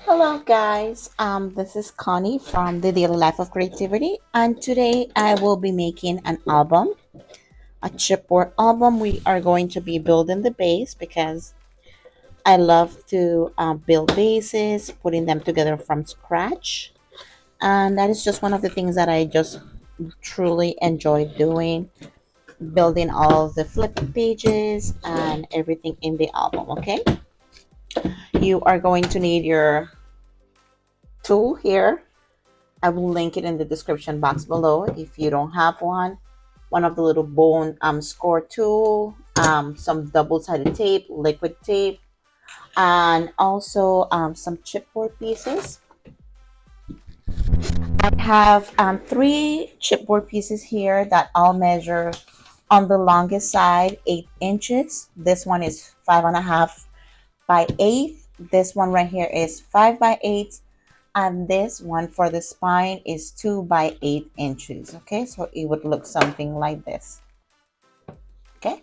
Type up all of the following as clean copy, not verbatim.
Hello guys, this is Connie from the Daily Life of Creativity, and today I will be making an album, a chipboard album. We are going to be building the base because I love to build bases, putting them together from scratch, and that is just one of the things that I just truly enjoy doing, building all of the flip pages and everything in the album. Okay, you are going to need your tool here. I will link it in the description box below if you don't have one of the little bone score tool, some double-sided tape, liquid tape, and also some chipboard pieces. I have three chipboard pieces here that all measure on the longest side 8 inches. This one is 5.5 by 8. This one right here is 5 by 8, and this one for the spine is 2 by 8 inches. Okay, so it would look something like this. Okay,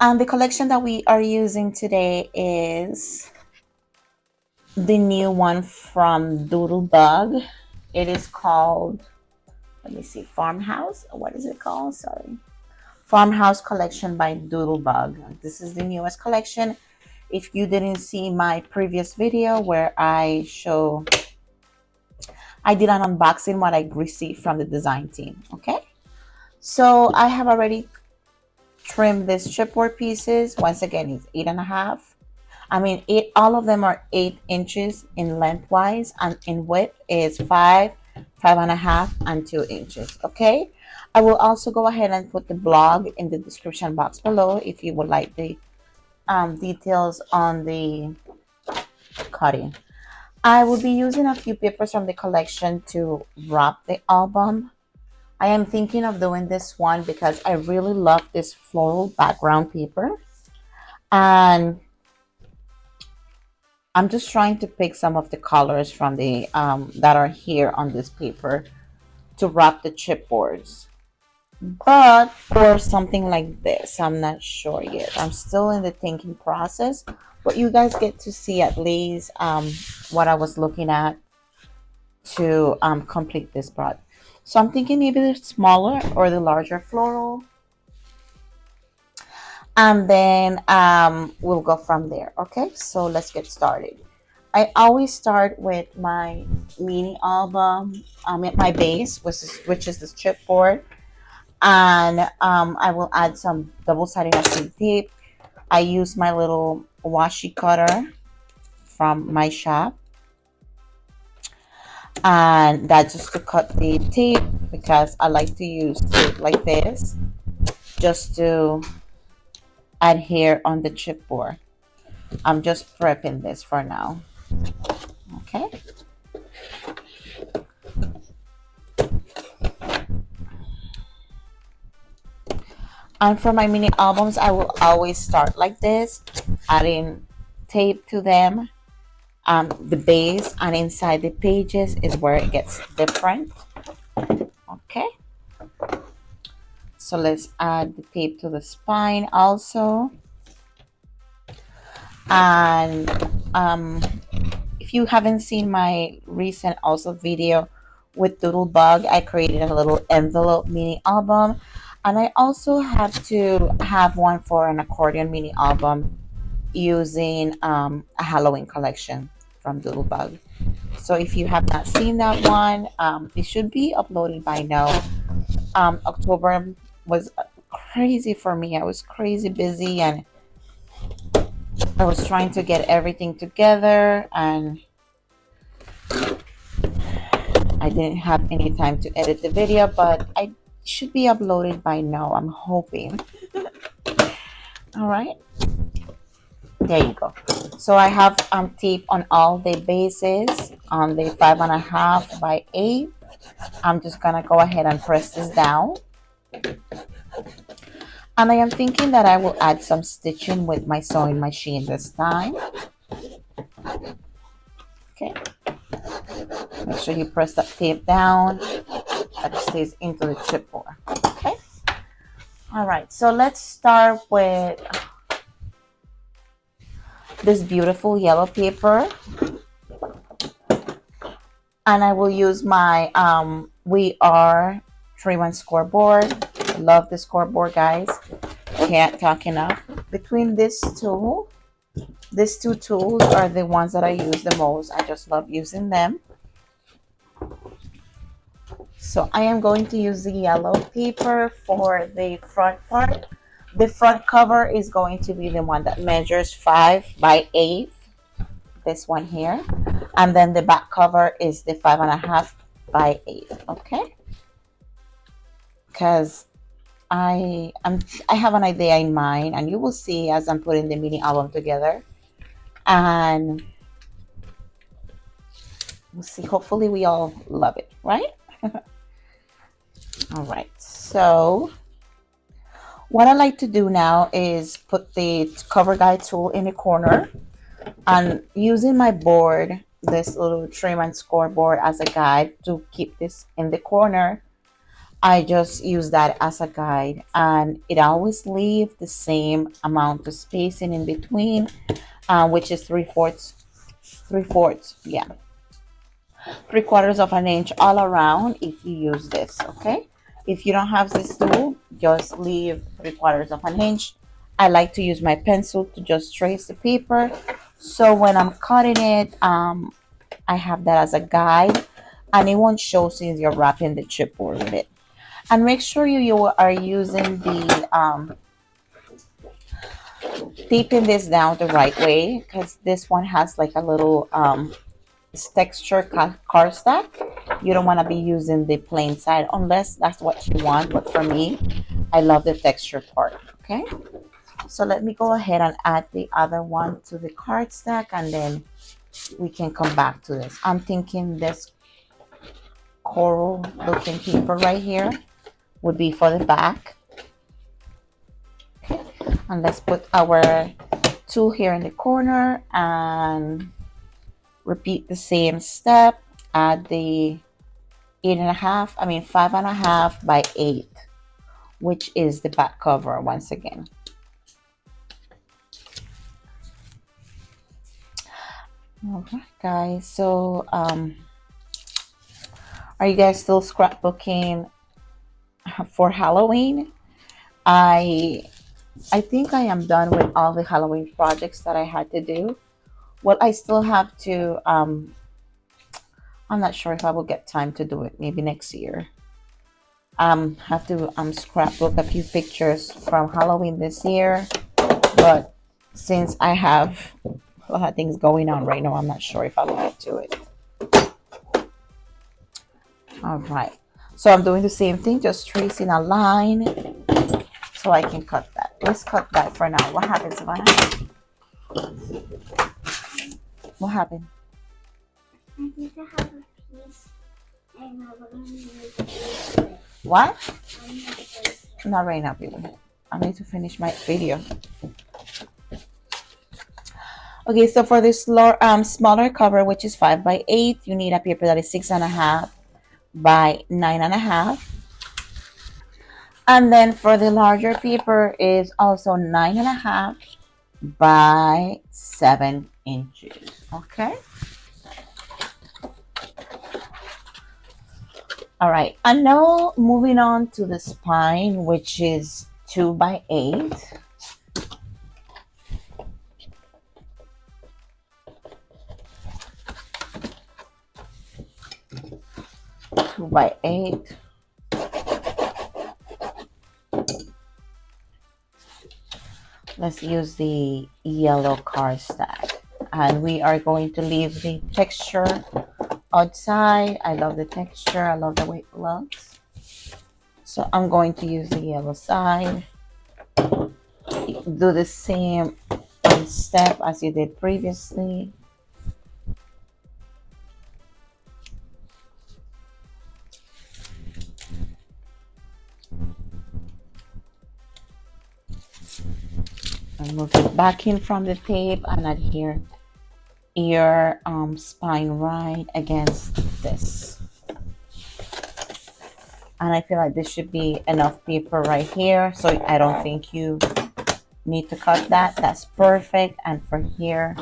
and the collection that we are using today is the new one from Doodlebug. It is called, let me see, Farmhouse. What is it called? Sorry, Farmhouse Collection by Doodlebug. This is the newest collection. If you didn't see my previous video where I did an unboxing what I received from the design team. Okay, so I have already trimmed these chipboard pieces. Once again, it's 8.5. I mean, all of them are 8 inches in lengthwise, and in width is 5.5, and 2 inches. Okay, I will also go ahead and put the blog in the description box below if you would like the details on the cutting. I will be using a few papers from the collection to wrap the album. I am thinking of doing this one because I really love this floral background paper. And I'm just trying to pick some of the colors from the that are here on this paper to wrap the chipboards. But for something like this, I'm not sure yet. I'm still in the thinking process. But you guys get to see at least what I was looking at to complete this project. So I'm thinking maybe the smaller or the larger floral, and then we'll go from there. Okay, so let's get started. I always start with my mini album, my base, which is this chipboard, and I will add some double-sided masking tape. I use my little washi cutter from my shop, and that's just to cut the tape because I like to use tape like this just to adhere on the chipboard. I'm just prepping this for now. Okay, and for my mini albums I will always start like this, adding tape to them, the base, and inside the pages is where it gets different. Okay, so let's add the tape to the spine also. And if you haven't seen my recent also video with Doodlebug, I created a little envelope mini album, and I also have to have one for an accordion mini album using a Halloween collection from Doodlebug. So if you have not seen that one, it should be uploaded by now. October was crazy for me. I was crazy busy, and I was trying to get everything together, and I didn't have any time to edit the video, but I should be uploaded by now, I'm hoping. All right, there you go. So I have tape on all the bases on the 5.5 by 8. I'm just gonna go ahead and press this down, and I am thinking that I will add some stitching with my sewing machine this time. Okay, make sure you press that tape down that it stays into the chipboard. Okay, all right, so let's start with this beautiful yellow paper. And I will use my We Are 3-1 scoreboard. Love the scoreboard, guys. Can't talk enough. Between these two tools are the ones that I use the most. I just love using them. So I am going to use the yellow paper for the front part. The front cover is going to be the one that measures 5 by 8. This one here. And then the back cover is the 5.5 by 8. Okay. Because I have an idea in mind, and you will see as I'm putting the mini album together. And we'll see. Hopefully we all love it, right? All right. So what I like to do now is put the cover guide tool in the corner, and using my board, this little trim and scoreboard as a guide to keep this in the corner. I just use that as a guide, and it always leaves the same amount of spacing in between, which is 3/4, yeah, 3/4 of an inch all around if you use this. Okay, if you don't have this tool, just leave 3/4 of an inch. I like to use my pencil to just trace the paper, so when I'm cutting it, I have that as a guide, and it won't show since you're wrapping the chipboard with it. And make sure you are using the taping this down the right way, because this one has like a little texture cardstock. You don't want to be using the plain side unless that's what you want, but for me, I love the texture part. Okay, so let me go ahead and add the other one to the cardstock, and then we can come back to this. I'm thinking this coral looking paper right here would be for the back. Okay, and let's put our tool here in the corner and repeat the same step. Add the 5.5 by 8, which is the back cover once again. All right, guys. So, are you guys still scrapbooking for Halloween? I think I am done with all the Halloween projects that I had to do. Well, I still have to, I'm not sure if I will get time to do it. Maybe next year. Have to scrapbook a few pictures from Halloween this year. But since I have a lot of things going on right now, I'm not sure if I will get to it. All right. So I'm doing the same thing, just tracing a line so I can cut that. Let's cut that for now. What happens, Savannah? What happened? I need to have a piece, and I will use it. What? Not right now, baby. I need to finish my video. Okay, so for this smaller cover, which is 5 by 8, you need a paper that is 6.5 by 9.5. And then for the larger paper is also 9.5 by 7 inches. Okay. All right. And now moving on to the spine, which is 2 by 8. 2 by 8. Let's use the yellow cardstock, and we are going to leave the texture outside. I love the texture. I love the way it looks. So I'm going to use the yellow side. Do the same step as you did previously. And move it back in from the tape and adhere your spine right against this. And I feel like this should be enough paper right here, so I don't think you need to cut that. That's perfect. And for here,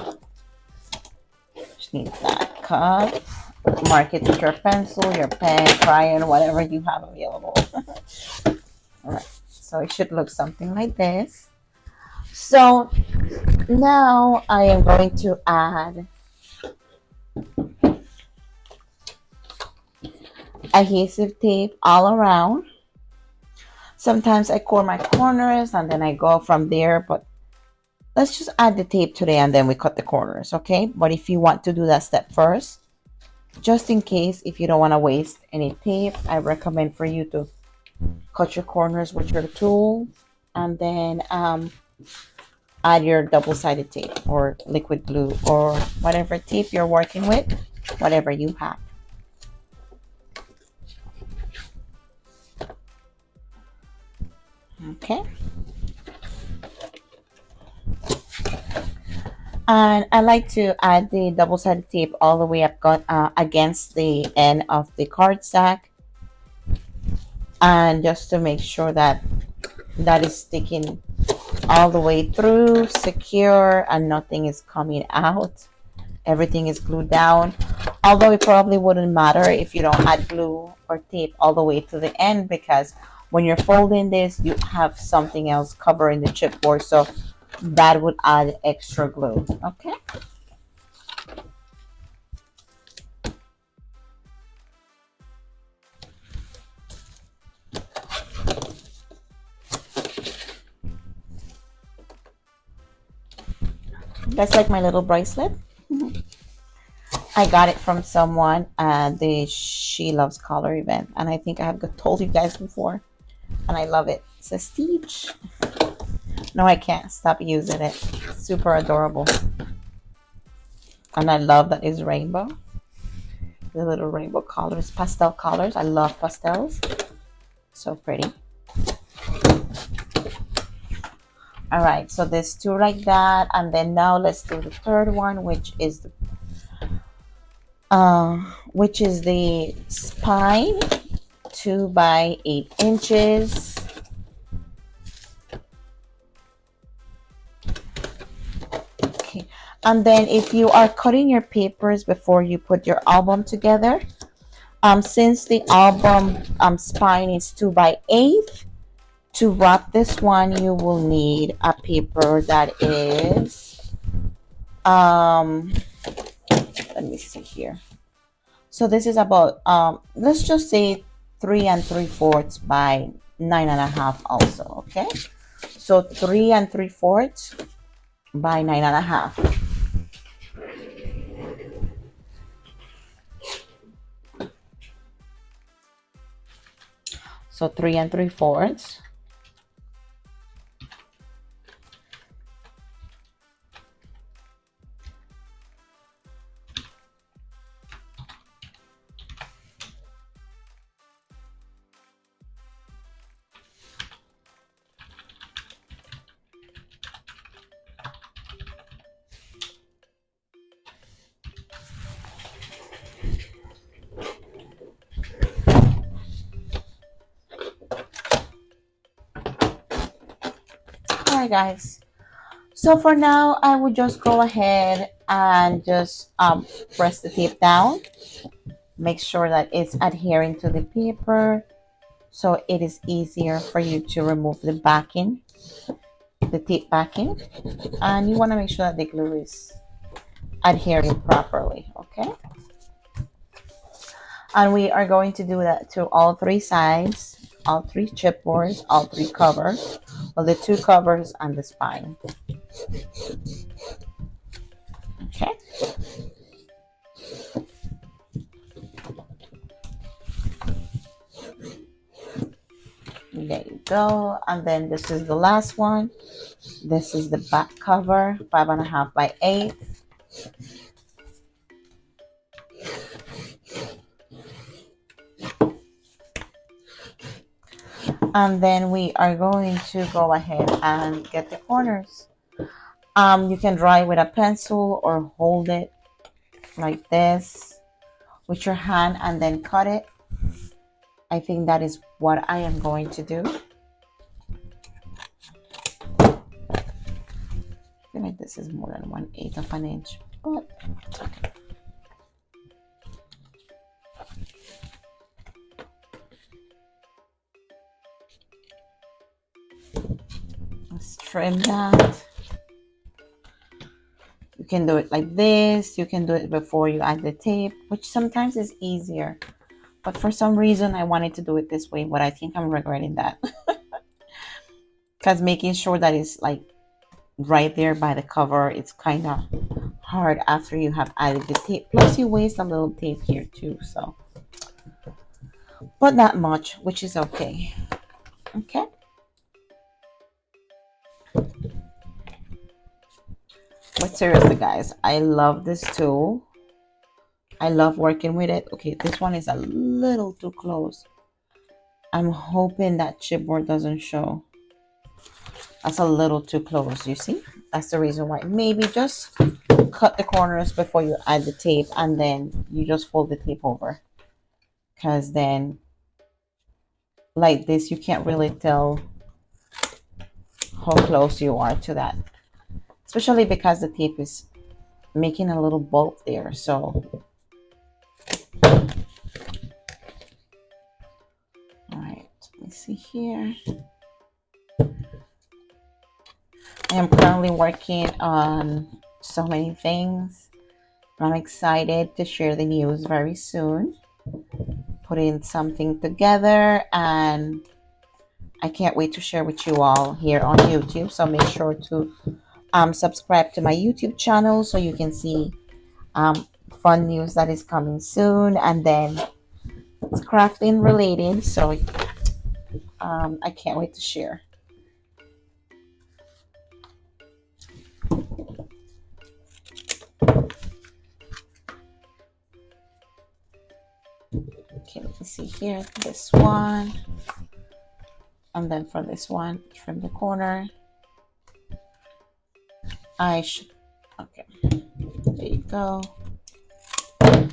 just need that cut. mark it with your pencil, your pen, crayon, whatever you have available. All right, so it should look something like this. So now I am going to add adhesive tape all around. Sometimes I core my corners and then I go from there, but let's just add the tape today and then we cut the corners, okay? But if you want to do that step first, just in case, if you don't want to waste any tape, I recommend for you to cut your corners with your tool and then add your double-sided tape or liquid glue or whatever tape you're working with, whatever you have. Okay. And I like to add the double-sided tape all the way up against the end of the cardstock, and just to make sure that that is sticking all the way through, secure, and nothing is coming out. Everything is glued down. Although it probably wouldn't matter if you don't add glue or tape all the way to the end, because when you're folding this, you have something else covering the chipboard, so that would add extra glue. Okay. That's like my little bracelet. I got it from someone at the She Loves Color event, and I think I have told you guys before, and I love it. It says Stitch. No, I can't stop using it. Super adorable. And I love that it's rainbow. The little rainbow colors, pastel colors. I love pastels. So pretty. All right, so there's two like that, and then now let's do the third one, which is the spine, 2 by 8 inches. Okay, and then if you are cutting your papers before you put your album together, since the album spine is 2 by 8, to wrap this one, you will need a paper that is, let me see here. So this is about, let's just say 3 3/4 by 9.5 also, okay? So 3 3/4 by 9.5. So 3 3/4. Alright guys, so for now I would just go ahead and just press the tape down, make sure that it's adhering to the paper so it is easier for you to remove the backing, the tape backing, and you want to make sure that the glue is adhering properly. Okay, and we are going to do that to all 3 sides, all 3 chipboards, all 3 covers, well, the 2 covers and the spine. Okay, there you go. And then this is the last one. This is the back cover, 5.5 by 8. And then we are going to go ahead and get the corners. You can draw it with a pencil or hold it like this with your hand and then cut it. I think that is what I am going to do. I feel like this is more than 1/8 of an inch, but okay. trim that. You can do it like this. You can do it before you add the tape, which sometimes is easier. But for some reason, I wanted to do it this way, but I think I'm regretting that. Because making sure that it's like right there by the cover, it's kind of hard after you have added the tape. Plus, you waste a little tape here too, so. But not much, which is okay. Okay. But seriously, guys, I love this tool. I love working with it. Okay, this one is a little too close. I'm hoping that chipboard doesn't show. That's a little too close, you see? That's the reason why. Maybe just cut the corners before you add the tape, and then you just fold the tape over. Because then, like this, you can't really tell how close you are to that. Especially because the tape is making a little bulk there. So, all right, let me see here. I am currently working on so many things. I'm excited to share the news very soon. Putting something together, and I can't wait to share with you all here on YouTube. So make sure to subscribe to my YouTube channel so you can see fun news that is coming soon. And then it's crafting related, so I can't wait to share. Okay, let me see here. This one. And then for this one, trim the corner. I should, okay, there you go. Okay,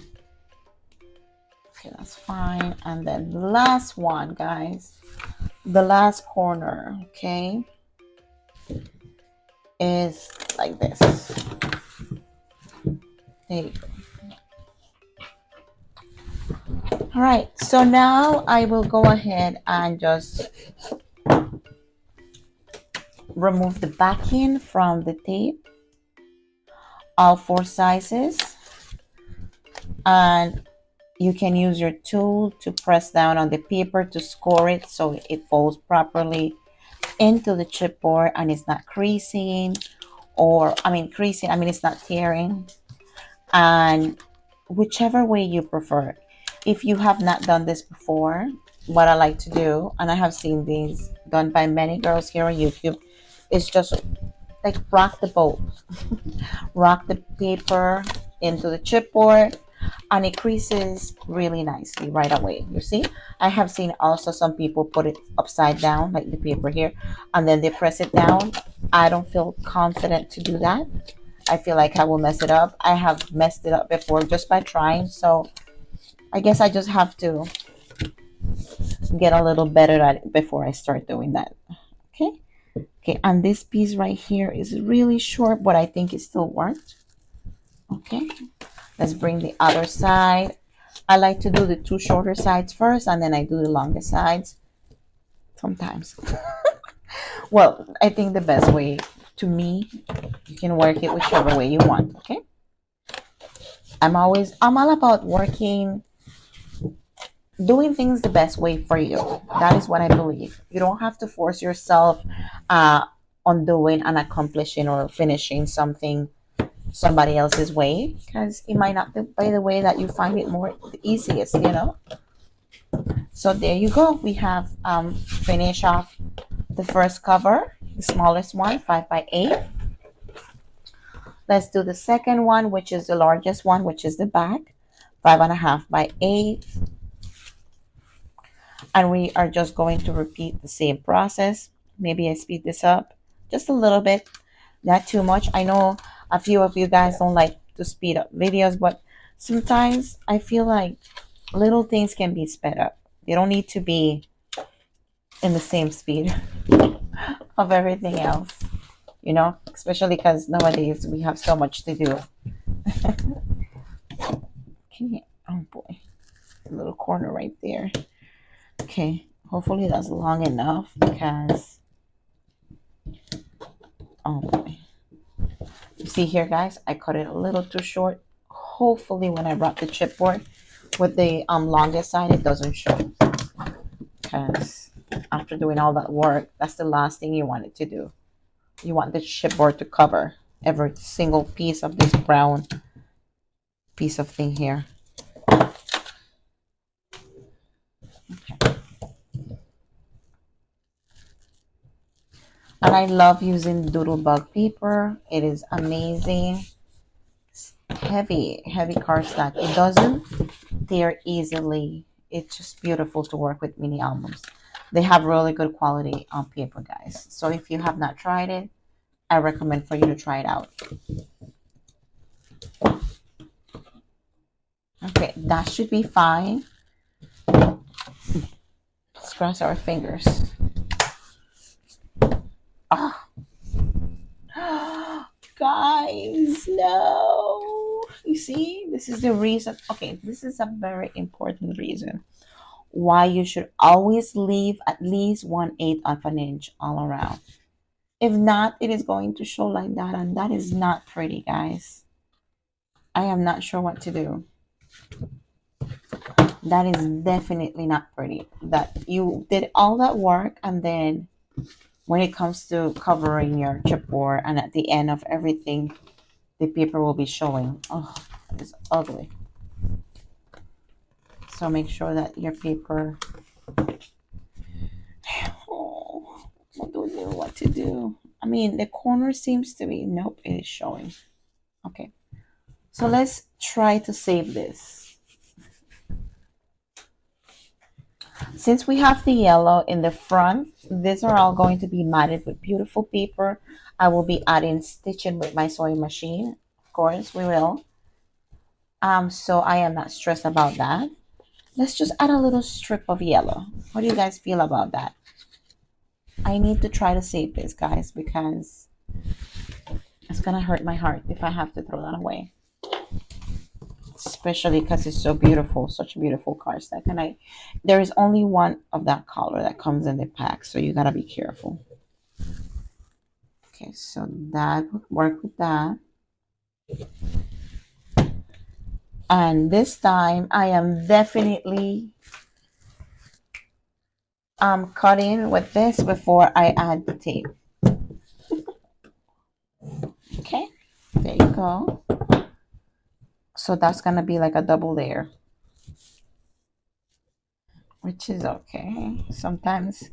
that's fine. And then the last one, guys, the last corner, okay, is like this. There you go. All right, so now I will go ahead and just remove the backing from the tape, all 4 sizes, and you can use your tool to press down on the paper to score it so it folds properly into the chipboard and it's not creasing, or it's not tearing. And whichever way you prefer. If you have not done this before, what I like to do, and I have seen these done by many girls here on YouTube, is just like rock the boat. Rock the paper into the chipboard, and it creases really nicely right away. You see, I have seen also some people put it upside down, like the paper here, and then they press it down. I don't feel confident to do that. I feel like I will mess it up. I have messed it up before just by trying, so I guess I just have to get a little better at it before I start doing that. Okay. Okay, and this piece right here is really short, but I think it still worked. Okay, let's bring the other side. I like to do the 2 shorter sides first, and then I do the longer sides sometimes. Well, I think the best way, to me, you can work it whichever way you want. Okay, I'm all about doing things the best way for you. That is what I believe. You don't have to force yourself on doing and accomplishing or finishing something somebody else's way, because it might not be by the way that you find it more the easiest, So there you go. We have finished off the first cover, the smallest one, 5 by 8. Let's do the second one, which is the largest one, which is the back, 5.5 by 8. And we are just going to repeat the same process. Maybe I speed this up just a little bit, not too much. I know a few of you guys don't like to speed up videos, but sometimes I feel like little things can be sped up. They don't need to be in the same speed of everything else, especially because nowadays we have so much to do. Okay. Oh boy, a little corner right there. Okay, hopefully that's long enough, because Oh boy. You see here, guys, I cut it a little too short. Hopefully when I wrap the chipboard with the longest side, it doesn't show. Because after doing all that work, that's the last thing you want it to do. You want the chipboard to cover every single piece of this brown piece of thing here. Okay. And I love using Doodlebug paper. It is amazing. It's heavy cardstock. It doesn't tear easily. It's just beautiful to work with mini albums. They have really good quality on paper, guys. So if you have not tried it, I recommend for you to try it out. Okay, that should be fine. Let's cross our fingers. Oh. Guys, no. You see, this is the reason. Okay, this is a very important reason why you should always leave at least 1/8 of an inch all around. If not, it is going to show like that, and that is not pretty, guys. I am not sure what to do. That is definitely not pretty. That you did all that work, and then when it comes to covering your chipboard and at the end of everything, the paper will be showing. Oh, it's ugly. So make sure that your paper. Oh, I don't know what to do. I mean, the corner seems to be. Nope, it is showing. Okay. So let's try to save this. Since we have the yellow in the front, these are all going to be matted with beautiful paper. I will be adding stitching with my sewing machine. Of course, we will. So I am not stressed about that. Let's just add a little strip of yellow. What do you guys feel about that? I need to try to save this, guys, because it's gonna hurt my heart if I have to throw that away. Especially because it's so beautiful, such a beautiful cardstock. And there is only one of that color that comes in the pack, so you gotta be careful. Okay, so that would work with that. And this time I am definitely cutting with this before I add the tape. Okay, there you go. So that's gonna be like a double layer, which is okay. Sometimes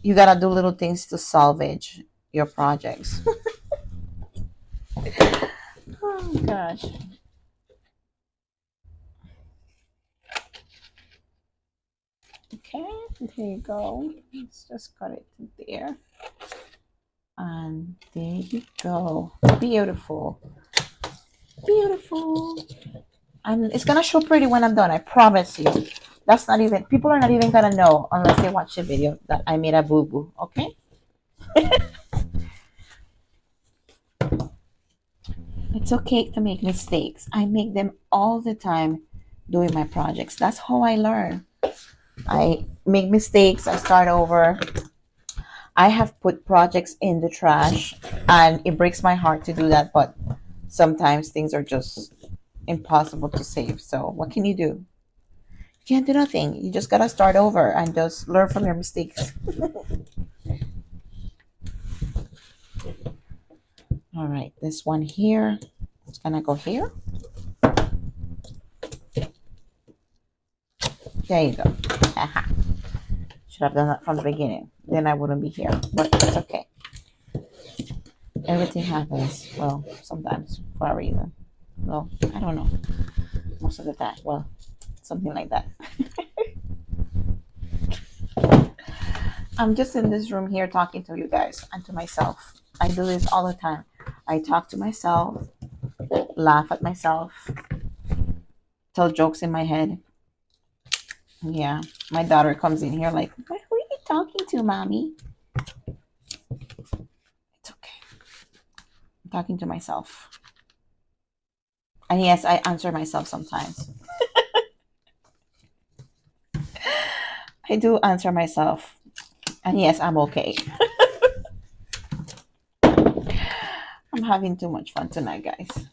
you gotta do little things to salvage your projects. Oh gosh. Okay, there you go. Let's just cut it to there. And there you go. Beautiful. Beautiful. And it's gonna show pretty when I'm done, I promise you. That's not even, people are not even gonna know unless they watch the video that I made a boo-boo, okay? It's okay to make mistakes. I make them all the time doing my projects. That's how I learn. I make mistakes, I start over. I have put projects in the trash, and it breaks my heart to do that, but sometimes things are just impossible to save. So what can you do? You can't do nothing. You just gotta start over and just learn from your mistakes. All right, this one here, it's gonna go here. There you go. Should have done that from the beginning. Then I wouldn't be here, but it's okay. Everything happens, well, sometimes for a reason. Well, I don't know. Most of the time. Well, something like that. I'm just in this room here talking to you guys and to myself. I do this all the time. I talk to myself, laugh at myself, tell jokes in my head. Yeah, my daughter comes in here like, who are you talking to, mommy? It's okay. I'm talking to myself. And yes, I answer myself sometimes. I do answer myself. And yes, I'm okay. I'm having too much fun tonight, guys.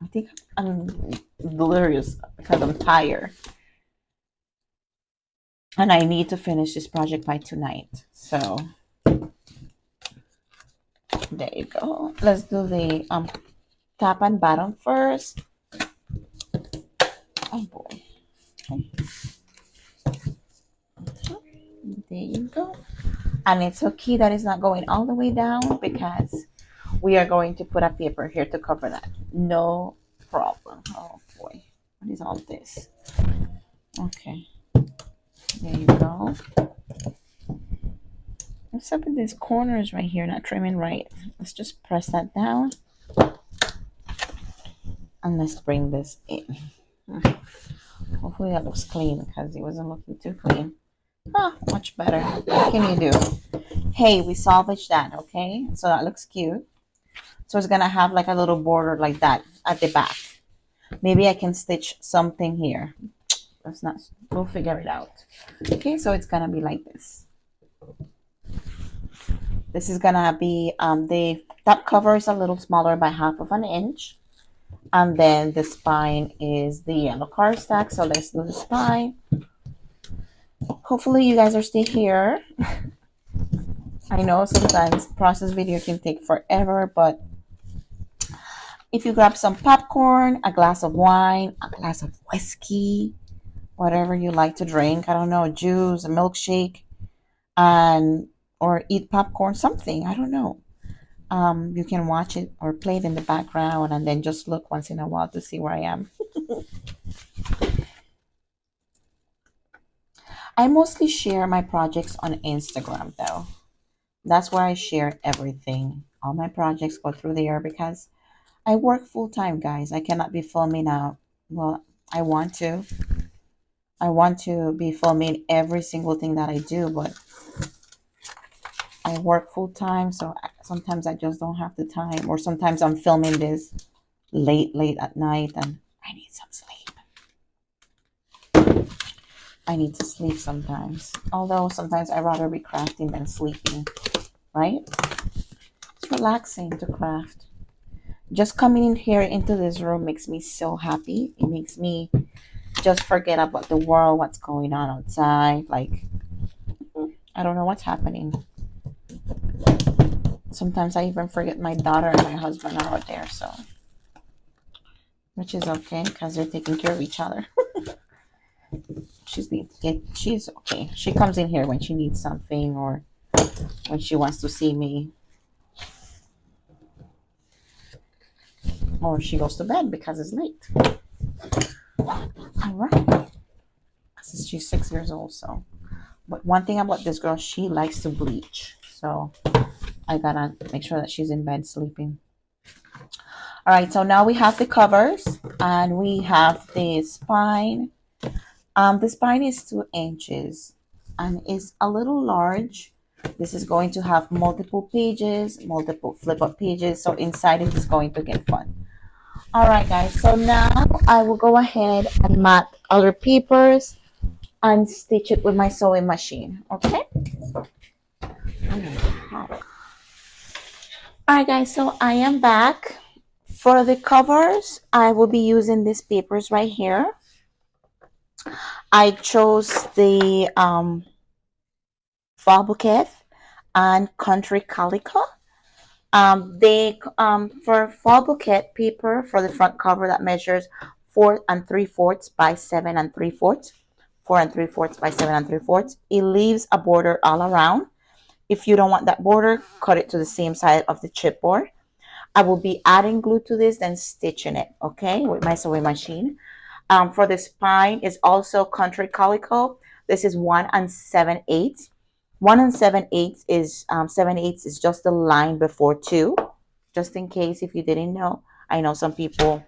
I think I'm delirious because I'm tired. And I need to finish this project by tonight. So there you go. Let's do the top and bottom first. Oh boy. Okay. There you go. And it's okay that it's not going all the way down because we are going to put a paper here to cover that. No problem. Oh boy. What is all this? Okay. There you go. What's up with these corners right here not trimming right? Let's just press that down. And let's bring this in. Hopefully that looks clean because it wasn't looking too clean. Oh, much better. What can you do? Hey, we salvaged that, okay? So that looks cute. So it's gonna have like a little border like that at the back. Maybe I can stitch something here. That's not, we'll figure it out. Okay, so it's gonna be like this. This is gonna be, the top cover is a little smaller by 1/2 of an inch. And then the spine is the yellow cardstock. So let's do the spine. Hopefully you guys are still here. I know sometimes process video can take forever, but if you grab some popcorn, a glass of wine, a glass of whiskey, whatever you like to drink, I don't know, juice, a milkshake, and or eat popcorn, something, I don't know. You can watch it or play it in the background and then just look once in a while to see where I am. I mostly share my projects on Instagram though. That's where I share everything. All my projects go through there because I work full time, guys. I cannot be filming out. Well, I want to. I want to be filming every single thing that I do, but I work full time, so sometimes I just don't have the time. Or sometimes I'm filming this late at night and I need some sleep. I need to sleep sometimes. Although sometimes I'd rather be crafting than sleeping, right? It's relaxing to craft. Just coming in here into this room makes me so happy. It makes me just forget about the world, what's going on outside. Like, I don't know what's happening. Sometimes I even forget my daughter and my husband are out there, so which is okay because they're taking care of each other. She's okay. She comes in here when she needs something or when she wants to see me, or she goes to bed because it's late. All right. She's 6 years old, so. But one thing about this girl, she likes to bleach, so I gotta make sure that she's in bed sleeping. All right, so now we have the covers and we have the spine. The spine is 2 inches and it's a little large. This is going to have multiple pages, multiple flip up pages. So inside it is going to get fun. All right, guys. So now I will go ahead and mat other papers and stitch it with my sewing machine. Okay. All right, guys. So I am back. For the covers, I will be using these papers right here. I chose the Fall Bouquet and Country Calico. For Fall Bouquet paper for the front cover that measures 4 3/4 by 7 3/4, 4 3/4 by 7 3/4. It leaves a border all around. If you don't want that border, cut it to the same side of the chipboard. I will be adding glue to this, then stitching it, okay, with my sewing machine. For the spine is also Country Calico. This is 1 7/8. 1 7/8 is 7/8 is just the line before 2. Just in case if you didn't know, I know some people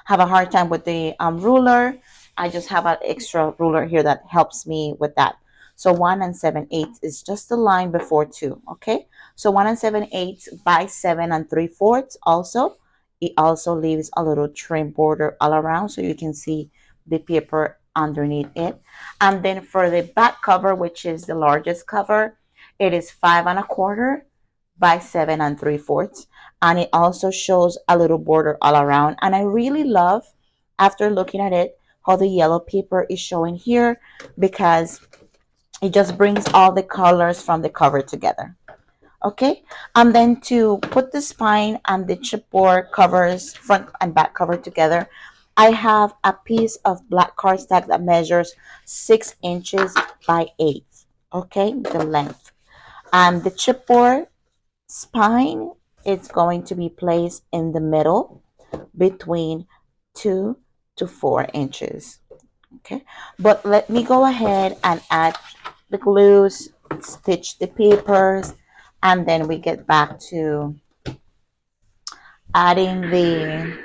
have a hard time with the ruler. I just have an extra ruler here that helps me with that. So 1 7/8 is just the line before 2. Okay, so 1 7/8 by 7 3/4. Also, it also leaves a little trim border all around so you can see the paper underneath it. And then for the back cover, which is the largest cover, it is 5 1/4 by 7 3/4, and it also shows a little border all around. And I really love, after looking at it, how the yellow paper is showing here, because it just brings all the colors from the cover together. Okay, and then to put the spine and the chipboard covers, front and back cover together, I have a piece of black cardstock that measures 6 inches by 8. Okay, the length. And the chipboard spine is going to be placed in the middle between 2 to 4 inches. Okay, but let me go ahead and add the glues, stitch the papers, and then we get back to adding the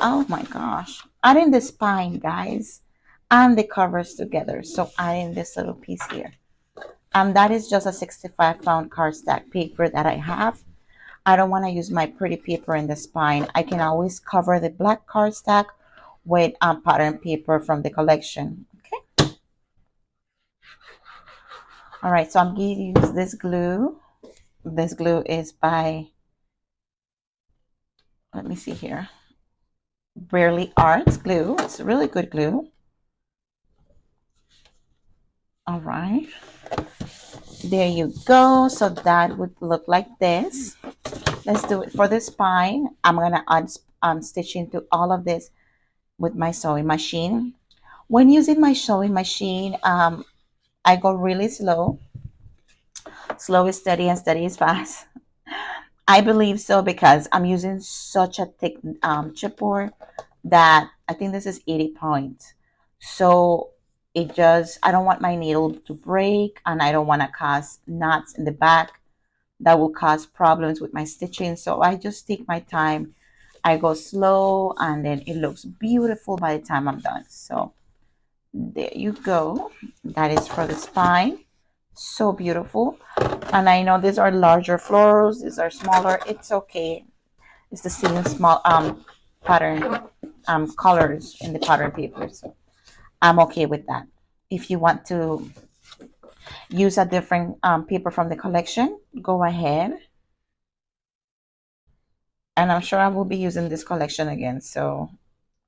oh my gosh, adding the spine, guys, and the covers together. So adding this little piece here, and that is just a 65-pound cardstock paper that I have. I don't want to use my pretty paper in the spine. I can always cover the black cardstock with pattern paper from the collection. Okay. All right, so I'm going to use this glue. This glue is by, let me see here, Barely Arts glue. It's really good glue. All right, there you go. So that would look like this. Let's do it for the spine. I'm gonna add stitching to all of this with my sewing machine. When using my sewing machine, I go really slow. Slow is steady and steady is fast. I believe so because I'm using such a thick chipboard that I think this is 80 points. So it just, I don't want my needle to break, and I don't want to cause knots in the back that will cause problems with my stitching. So I just take my time. I go slow, and then it looks beautiful by the time I'm done. So there you go. That is for the spine. So beautiful. And I know these are larger florals, these are smaller. It's okay. It's the same small pattern colors in the pattern paper. So I'm okay with that. If you want to use a different paper from the collection, go ahead. And I'm sure I will be using this collection again. So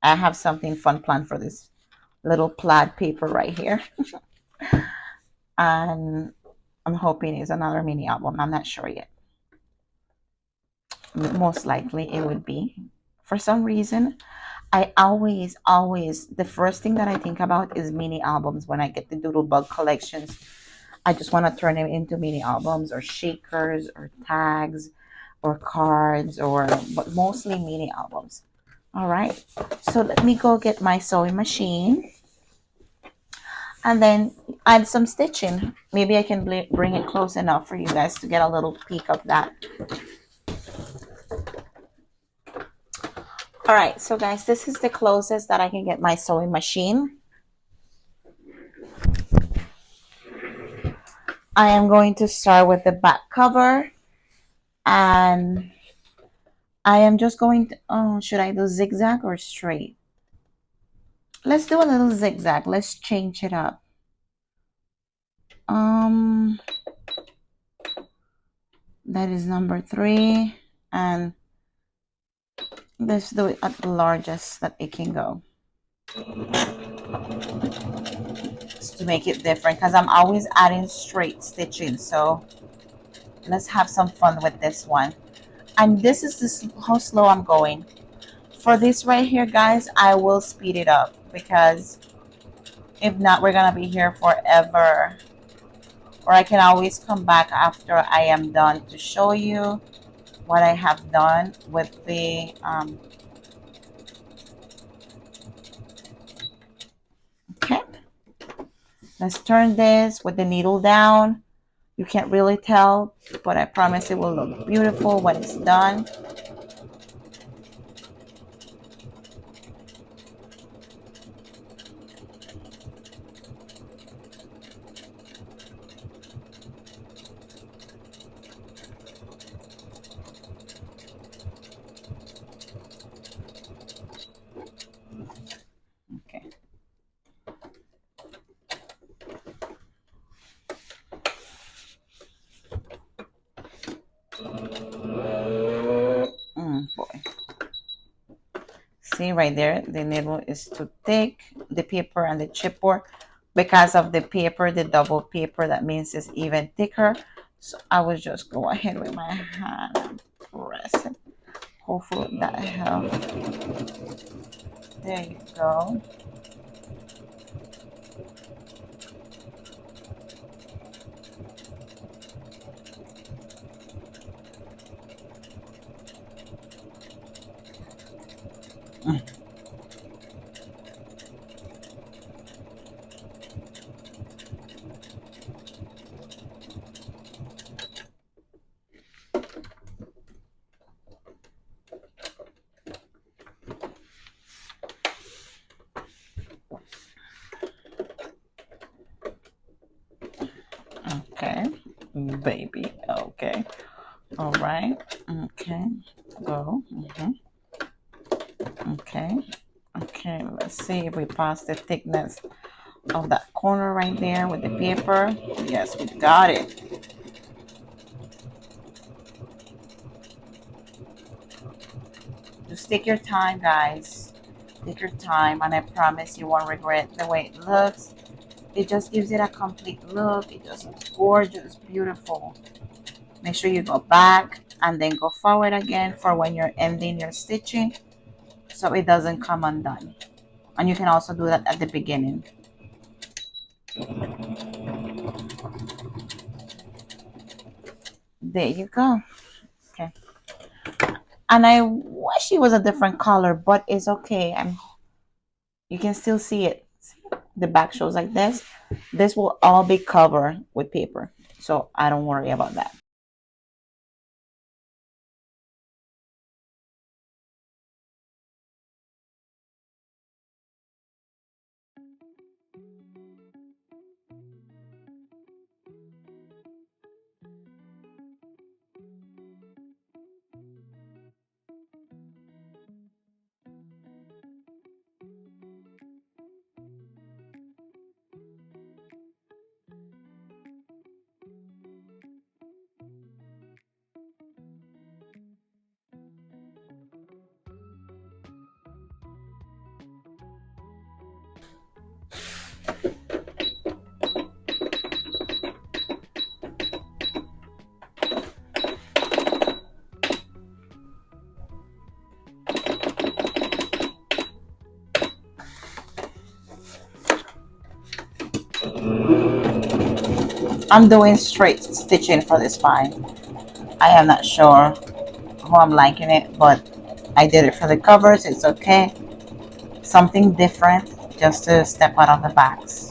I have something fun planned for this little plaid paper right here. And I'm hoping it's another mini album. I'm not sure yet. Most likely it would be. For some reason, I always, the first thing that I think about is mini albums when I get the Doodlebug collections. I just want to turn them into mini albums or shakers or tags or cards, but mostly mini albums. All right, so let me go get my sewing machine and then add some stitching. Maybe I can bring it close enough for you guys to get a little peek of that. All right, so guys, this is the closest that I can get my sewing machine. I am going to start with the back cover, and I am just going to, oh, should I do zigzag or straight? Let's do a little zigzag. Let's change it up. That is number 3, and let's do it at the largest that it can go. Just to make it different, because I'm always adding straight stitching. So let's have some fun with this one. And this is how slow I'm going. For this right here, guys, I will speed it up, because if not, we're gonna be here forever. Or I can always come back after I am done to show you what I have done with the okay. Let's turn this with the needle down. You can't really tell, but I promise it will look beautiful when it's done. Okay. see right there, the needle is too thick, the paper and the chipboard. Because of the paper, the double paper, that means it's even thicker. So I will just go ahead with my hand and press it. Hopefully that helps. There you go. Okay, baby. Okay. All right. Okay. Go. Okay. Okay. Let's see if we pass the thickness of that corner right there with the paper. Yes, we got it. Just take your time, guys. Take your time, and I promise you won't regret the way it looks. It just gives it a complete look. It just looks gorgeous, beautiful. Make sure you go back and then go forward again for when you're ending your stitching so it doesn't come undone. And you can also do that at the beginning. There you go. Okay. And I wish it was a different color, but it's okay. You can still see it. The back shows like this. This will all be covered with paper, so I don't worry about that. I'm doing straight stitching for the spine. I am not sure how I'm liking it, but I did it for the covers. It's okay. Something different just to step out of the box.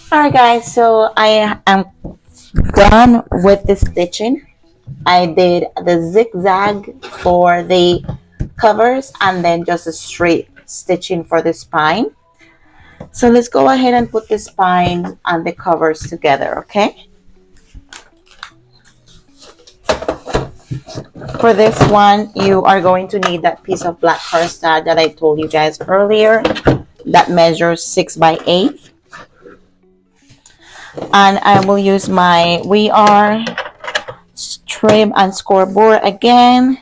Alright guys, so I am done with the stitching. I did the zigzag for the covers and then just a straight stitching for the spine. So let's go ahead and put the spine and the covers together, okay? For this one, you are going to need that piece of black cardstock that I told you guys earlier that measures 6 by 8. And I will use my We Are trim and scoreboard again.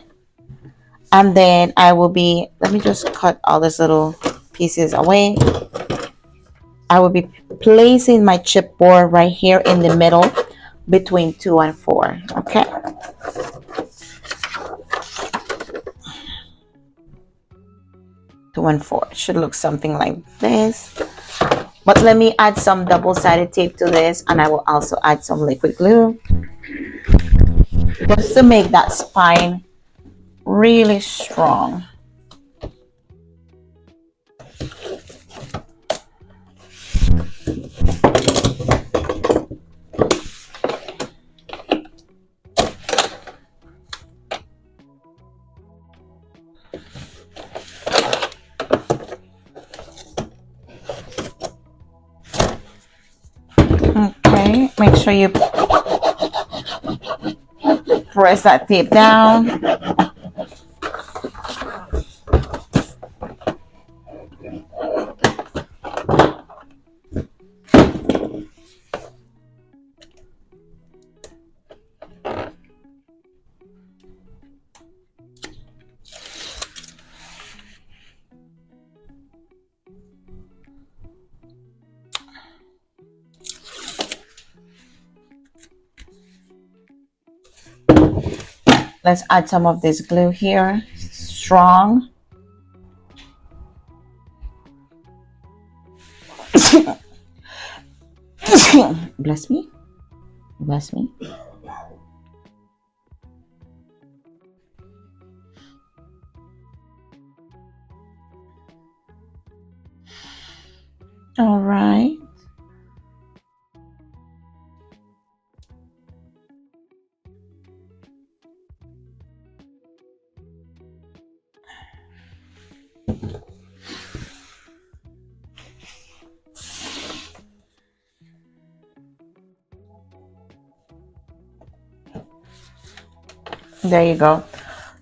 And then I will be, let me just cut all these little pieces away. I will be placing my chipboard right here in the middle between 2 and 4, okay? Two and 4 should look something like this. But let me add some double-sided tape to this, and I will also add some liquid glue just to make that spine really strong. Okay, make sure you press that tape down. Let's add some of this glue here, strong. Bless me. Bless me. All right. There you go.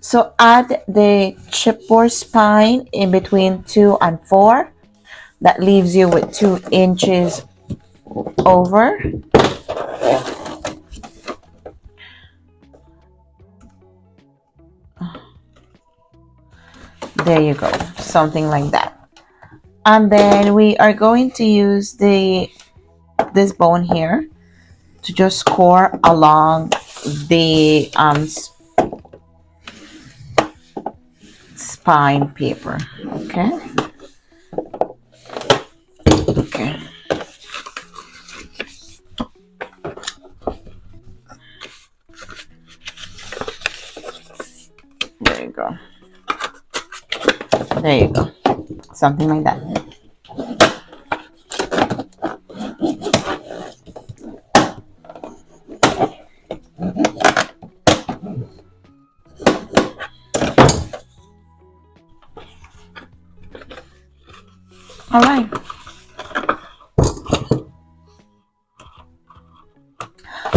So add the chipboard spine in between 2 and 4. That leaves you with 2 inches over. There you go, something like that. And then we are going to use this bone here to just score along the spine paper. Okay. Okay. There you go. There you go. Something like that. All right.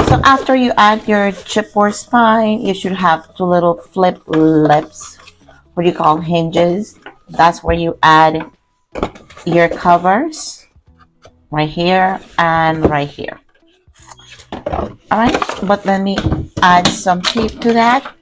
So after you add your chipboard spine, you should have 2 little flip lips, what do you call hinges. That's where you add your covers, right here and right here. All right, but let me add some tape to that.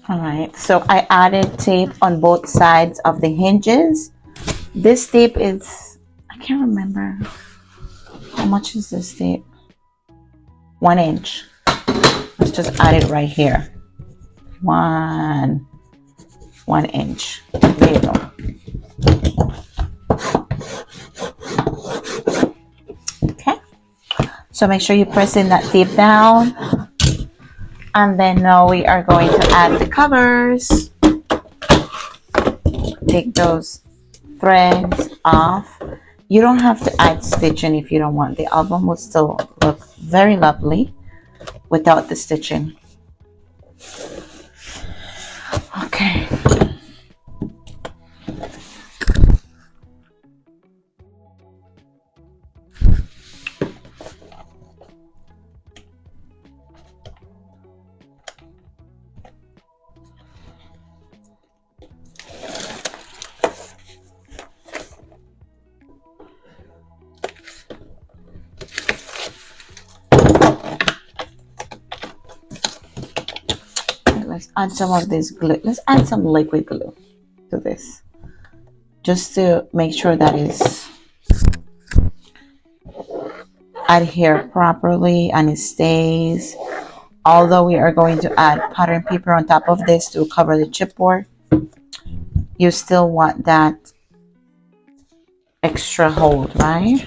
All right, so I added tape on both sides of the hinges. This tape is, I can't remember. How much is this tape? 1 inch. Let's just add it right here. One inch. There you go. Okay. So make sure you press in that tape down. And then now we are going to add the covers. Take those threads off. You don't have to add stitching if you don't want. The album will still look very lovely without the stitching. Okay. Let's add some of this glue. Let's add some liquid glue to this, just to make sure that it's adhere properly and it stays. Although we are going to add pattern paper on top of this to cover the chipboard, you still want that extra hold, right?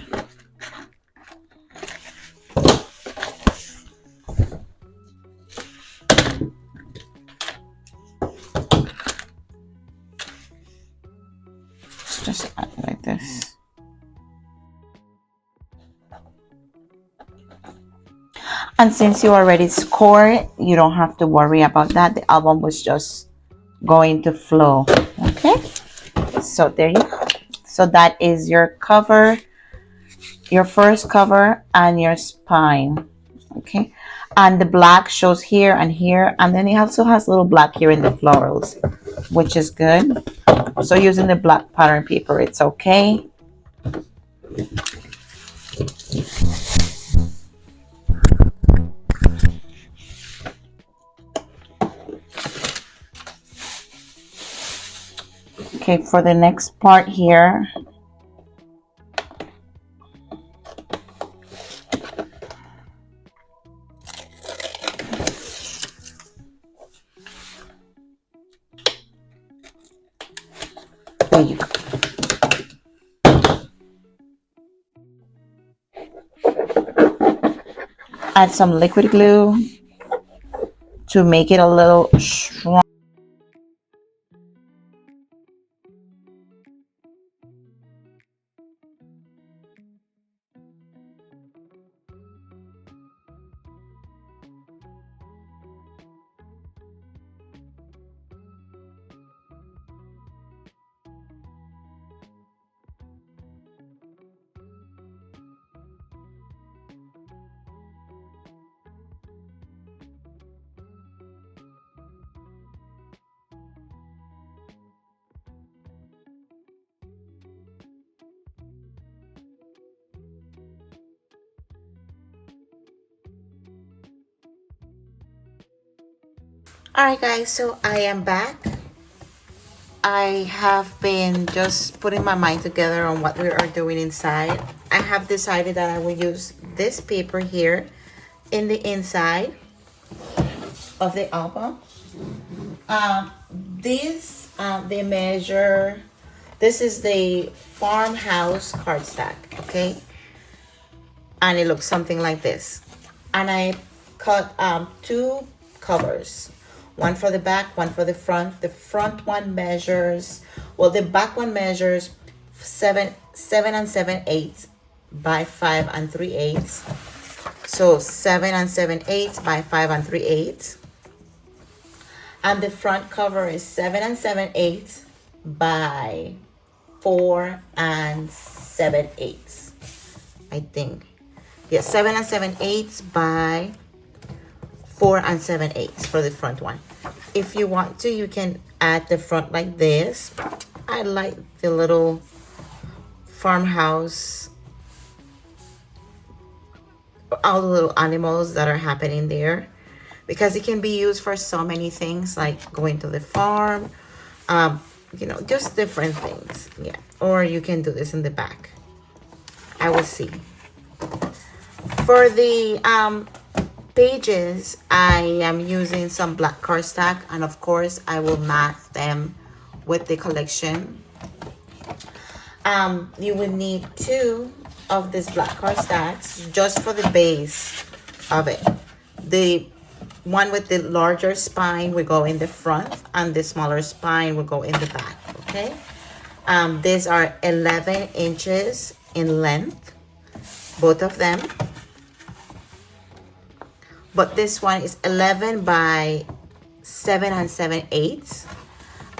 Just add it like this. And since you already scored, you don't have to worry about that. The album was just going to flow. Okay, so there you go. So that is your cover, your first cover, and your spine. Okay, and the black shows here and here, and then it also has a little black here in the florals, which is good. So using the black pattern paper, it's okay. Okay, for the next part here, there you go. Add some liquid glue to make it a little strong. Alright guys, so I am back. I have been just putting my mind together on what we are doing inside. I have decided that I will use this paper here in the inside of the album. They measure, this is the Farmhouse cardstock, okay? And it looks something like this. And I cut two covers. One for the back, one for the front. The front one measures, well, the back one measures 7 7/7 by 5 3/8. So 7 7/8 by 5 3/8. And the front cover is 7 7/8 by 4 7/8. I think. Yeah, 7 7/8 by 4 7/8 for the front one. If you want to, you can add the front like this. I like the little farmhouse, all the little animals that are happening there. because it can be used for so many things, like going to the farm, you know, just different things. Yeah, or you can do this in the back. I will see. For the pages, I am using some black cardstock, and of course I will mat them with the collection. You will need 2 of these black cardstocks just for the base of it. The one with the larger spine will go in the front, and the smaller spine will go in the back. Okay. These are 11 inches in length, both of them. But this one is 11 by 7 7/8.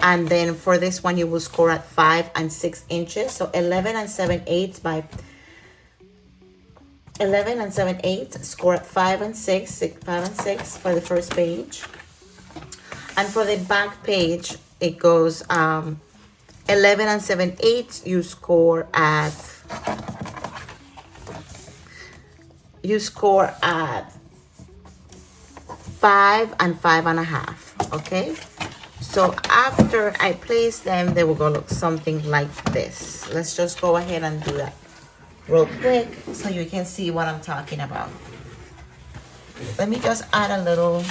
And then for this one, you will score at 5 6 inches. So 11 7/8 by 11 7/8, score at 5 6, 5 6 for the first page. And for the back page, it goes 11 7/8. You score at 5 5 1/2. Okay. So after I place them, they will go look something like this. Let's just go ahead and do that real quick so you can see what I'm talking about. Let me just add a little.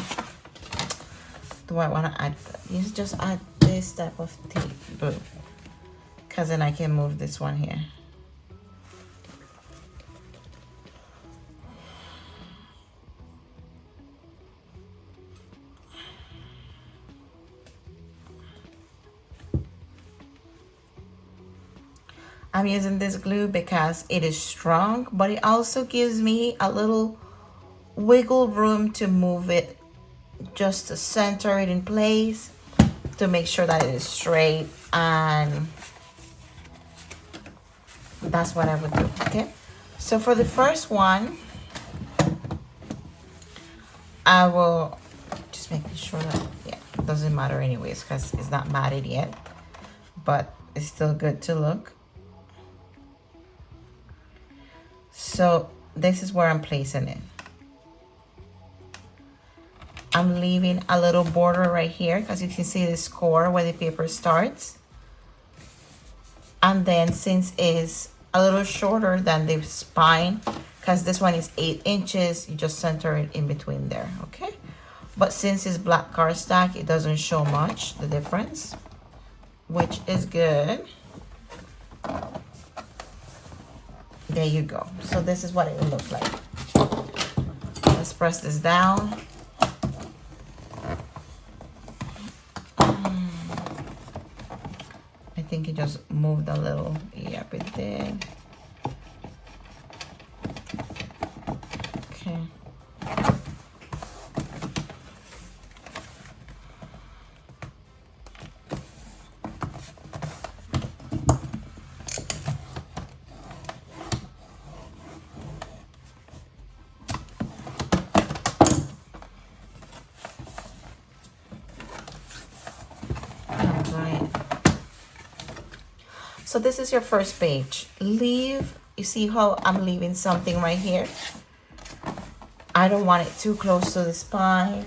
Do I want to add? You just add this type of tape, blue, because then I can move this one here. I'm using this glue because it is strong, but it also gives me a little wiggle room to move it, just to center it in place, to make sure that it is straight, and that's what I would do. Okay, so for the first one, I will just make sure that, yeah, it doesn't matter anyways because it's not matted yet, but it's still good to look. So this is where I'm placing it. I'm leaving a little border right here because you can see the score where the paper starts. And then since it's a little shorter than the spine, because this one is 8 inches, you just center it in between there, okay? But since it's black cardstock, it doesn't show much, the difference, which is good. There you go. So this is what it will look like. Let's press this down. I think it just moved a little. Yep, it did. Okay. So this is your first page. Leave, you see how I'm leaving something right here? I don't want it too close to the spine,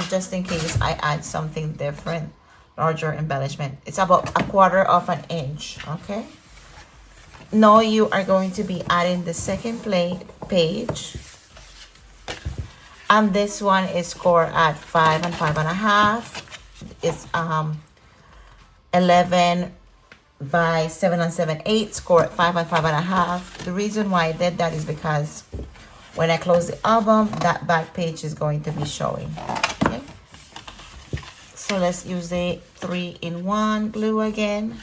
just in case I add something different, larger embellishment. It's about 1/4 of an inch, okay? Now you are going to be adding the second page. And this one is scored at 5 5 1/2. It's 11 by 7 7/8, score at 5 5 1/2. The reason why I did that is because when I close the album, that back page is going to be showing. Okay, so let's use the 3-in-1 glue again.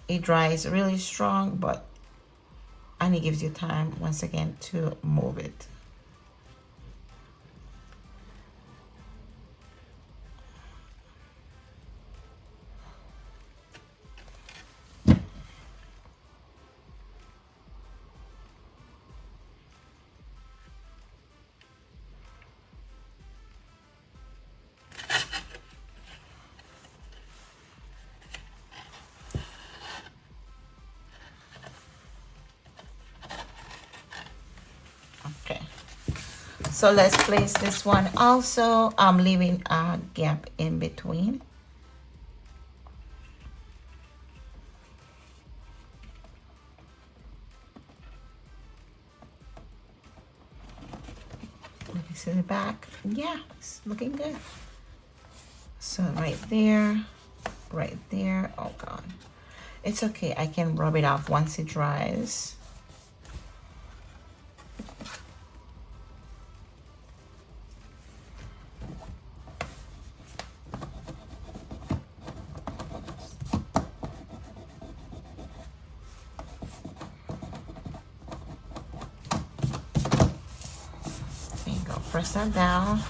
It dries really strong, and it gives you time once again to move it. So let's place this one also. I'm leaving a gap in between. Let me see the back. Yeah, it's looking good. So right there, right there. Oh God, it's okay. I can rub it off once it dries. There you go. Press that down.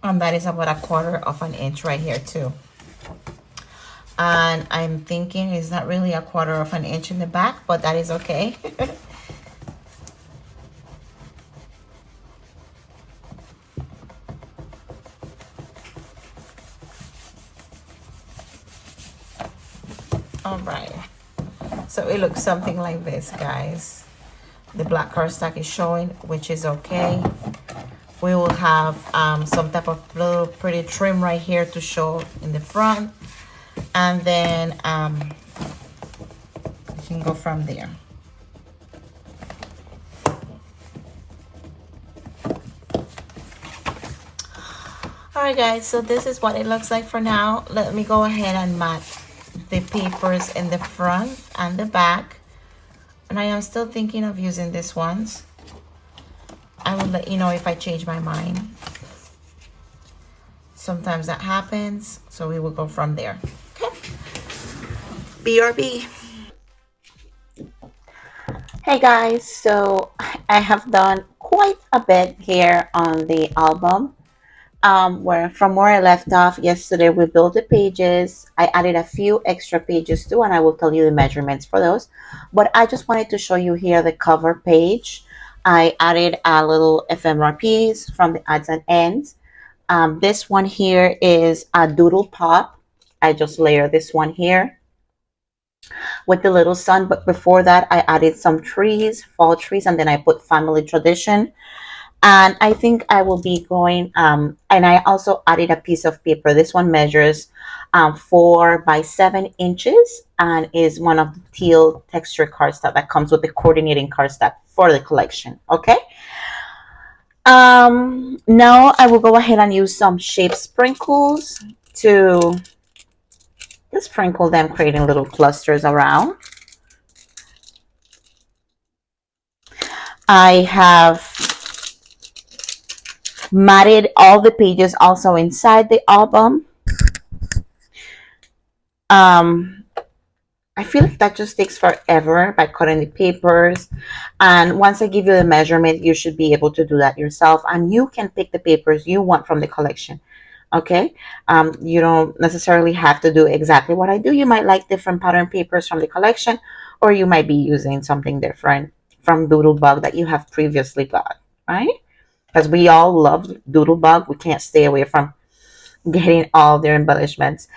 And that is about 1/4 of an inch right here too. And I'm thinking it's not really 1/4 of an inch in the back, but that is okay. All right, so it looks something like this, guys. The black cardstock is showing, which is okay. We will have some type of little pretty trim right here to show in the front, and then we can go from there. All right, guys, so this is what it looks like for now. Let me go ahead and mat the papers in the front and the back, and I am still thinking of using these ones. I will let you know if I change my mind. Sometimes that happens, so we will go from there. Okay. BRB. Hey guys, so I have done quite a bit here on the album. Where I left off yesterday, we built the pages. I added a few extra pages too, and I will tell you the measurements for those. But I just wanted to show you here the cover page. I added a little ephemera piece from the odds and ends. This one here is a doodle pop. I just layer this one here with the little sun, but before that I added some trees, fall trees, and then I put family tradition. And I think I will be going, and I also added a piece of paper. This one measures 4 by 7 inches and is one of the teal texture cardstock that comes with the coordinating cardstock for the collection. Okay. Now I will go ahead and use some shape sprinkles to just sprinkle them, creating little clusters around. I have matted all the pages also inside the album. I feel like that just takes forever by cutting the papers, and once I give you the measurement, you should be able to do that yourself, and you can pick the papers you want from the collection. Okay, you don't necessarily have to do exactly what I do. You might like different pattern papers from the collection, or you might be using something different from Doodlebug that you have previously got, right? Because we all love Doodlebug. We can't stay away from getting all their embellishments.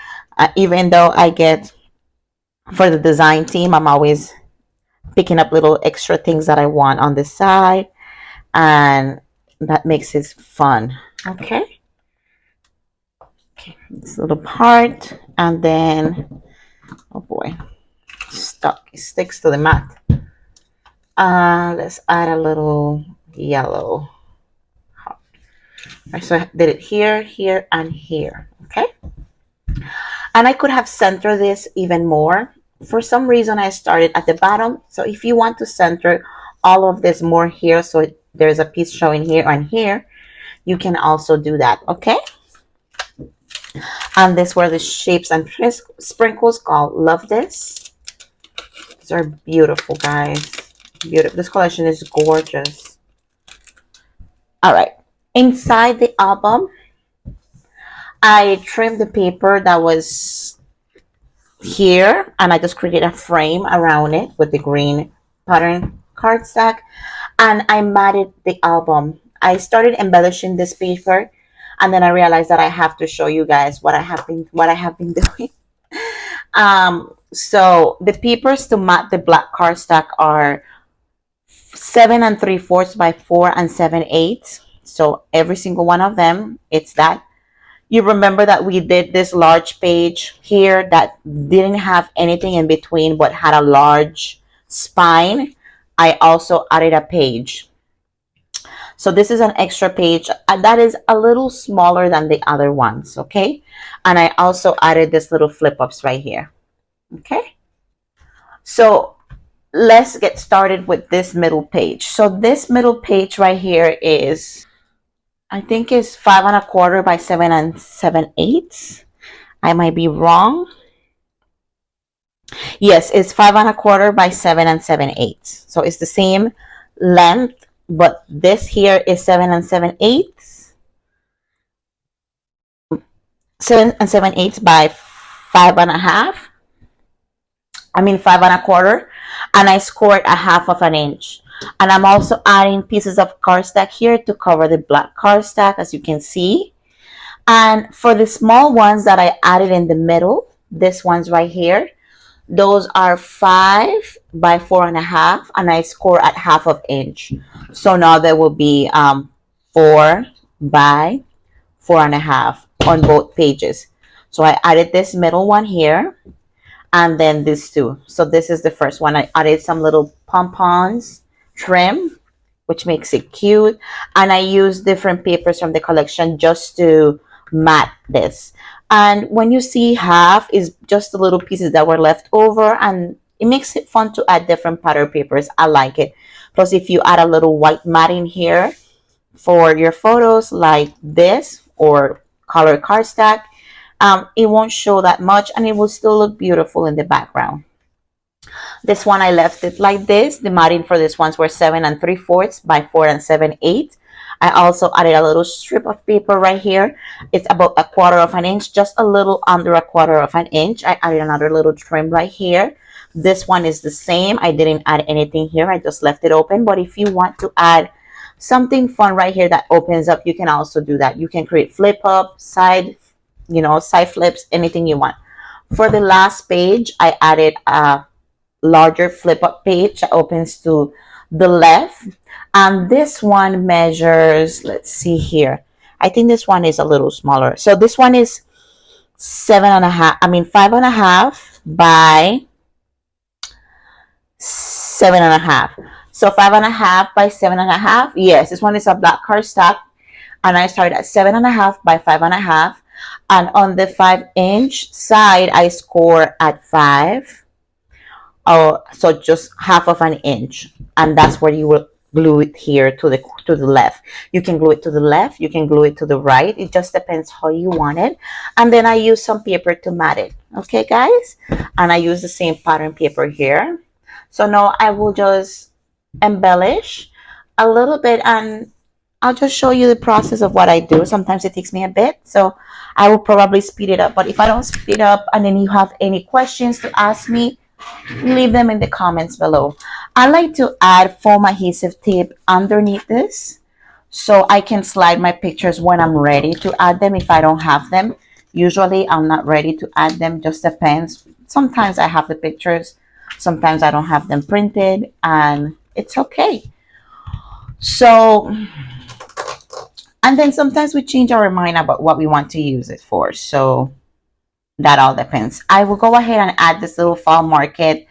Even though I get, for the design team, I'm always picking up little extra things that I want on the side, and that makes it fun. Okay. Okay, this little part, and then, oh boy, stuck. It sticks to the mat. Let's add a little yellow. Right, so I did it here, here, and here. Okay. And I could have centered this even more. For some reason, I started at the bottom. So if you want to center all of this more here, so there's a piece showing here and here, you can also do that. Okay. And this were the shapes and sprinkles called Love This. These are beautiful, guys. Beautiful. This collection is gorgeous. All right. Inside the album, I trimmed the paper that was here, and I just created a frame around it with the green pattern cardstock, and I matted the album. I started embellishing this paper, and then I realized that I have to show you guys what I have been doing. So the papers to mat the black cardstock are 7 3/4 by 4 7/8. So every single one of them, it's that. You remember that we did this large page here that didn't have anything in between but had a large spine. I also added a page. So this is an extra page that is a little smaller than the other ones, okay? And I also added this little flip ups right here, okay? So let's get started with this middle page. So this middle page right here is, I think it's 5 1/4 by 7 7/8. I might be wrong. Yes, it's 5 1/4 by 7 7/8. So it's the same length, but this here is 7 7/8. 7 7/8 by 5 1/2. I mean 5 1/4, and I scored a 1/2 inch. And I'm also adding pieces of cardstock here to cover the black cardstock, as you can see. And for the small ones that I added in the middle, this one's right here, those are 5 by 4 1/2, and I score at 1/2 inch. So now there will be 4 by 4 1/2 on both pages. So I added this middle one here, and then these two. So this is the first one. I added some little pom-poms trim, which makes it cute, and I use different papers from the collection just to mat this. And when you see half is just the little pieces that were left over, and it makes it fun to add different pattern papers. I like it. Plus, if you add a little white matting here for your photos like this or color cardstock, it won't show that much, and it will still look beautiful in the background. This one I left it like this. The matting for this ones were 7 3/4 by 4 7/8. I also added a little strip of paper right here. It's about 1/4 inch, just a little under 1/4 inch. I added another little trim right here. This one is the same. I didn't add anything here. I just left it open. But if you want to add something fun right here that opens up, you can also do that. You can create flip up, side, side flips, anything you want. For the last page, I added a larger flip up page that opens to the left, and this one measures, let's see here, I think this one is a little smaller. So this one is 5 1/2 by 7 1/2. So 5 1/2 by 7 1/2. Yes, this one is a black cardstock, and I started at 7 1/2 by 5 1/2, and on the 5-inch side I score at 5. Oh, so just 1/2 inch, and that's where you will glue it here to the left. You can glue it to the left, you can glue it to the right. It just depends how you want it. And then I use some paper to mat it. Okay, guys, and I use the same pattern paper here. So now I will just embellish a little bit, and I'll just show you the process of what I do. Sometimes it takes me a bit, so I will probably speed it up. But if I don't speed up and then you have any questions to ask me, leave them in the comments below. I like to add foam adhesive tape underneath this so I can slide my pictures when I'm ready to add them. If I don't have them, usually I'm not ready to add them, just depends. Sometimes I have the pictures, sometimes I don't have them printed, and it's okay. So, and then sometimes we change our mind about what we want to use it for, so that all depends. I will go ahead and add this little fall market